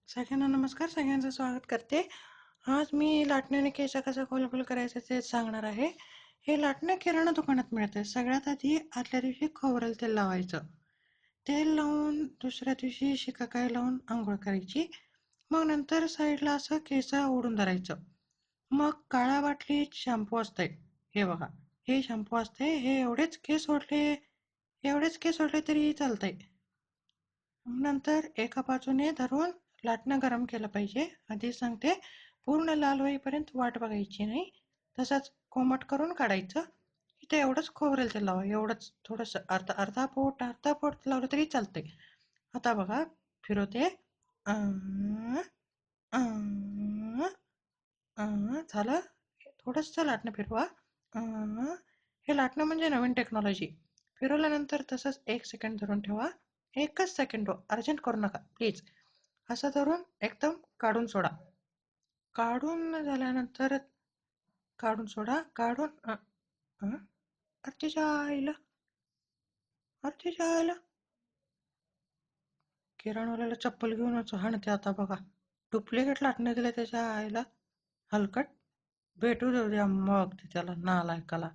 सगळ्यांना नमस्कार. सगळ्यांचं स्वागत करते. आज मी लाटण्याने केस कसा खोलगोल करायचं ते सांगणार आहे. हे लाटणं किराणा दुकानात मिळतं. सगळ्यात आधी आदल्या दिवशी खोबरेल तेल लावायचं. तेल लावून दुसऱ्या दिवशी शिकाकाई लावून अंघोळ करायची. मग नंतर साईडला असं केस ओढून धरायचं. मग काळ्या बाटलीत शॅम्पू असतंय. हे बघा, हे शॅम्पू असते. हे एवढेच केस ओढले तरी चालतंय. नंतर एका बाजूने धरून लाटणं गरम केलं पाहिजे. आधी सांगते, पूर्ण लाल होईपर्यंत वाट बघायची नाही. तसंच कोमट करून काढायचं. इथे एवढंच खोबरेल तेल लावा. एवढंच थोडंसं अर्धा पोट लावलं तरी चालतंय. आता बघा, फिरवते. अं, अं, झालं. थोडंसं लाटणं फिरवा. अं, हे लाटणं म्हणजे नवीन टेक्नॉलॉजी. फिरवल्यानंतर तसंच 1 सेकंड धरून ठेवा. 1च सेकंड हो, अर्जंट करू नका प्लीज. असं धरून एकदम काढून सोडा. काढून झाल्यानंतर काढून सोडा. तिच्या आईला तिच्या आईला किराणवाल्याला चप्पल घेऊनच हाणते आता बघा. डुप्लिकेट लाटणं दिलं त्याच्या आईला. हलकट. भेटू देऊ द्या मग त्याला नालायकाला.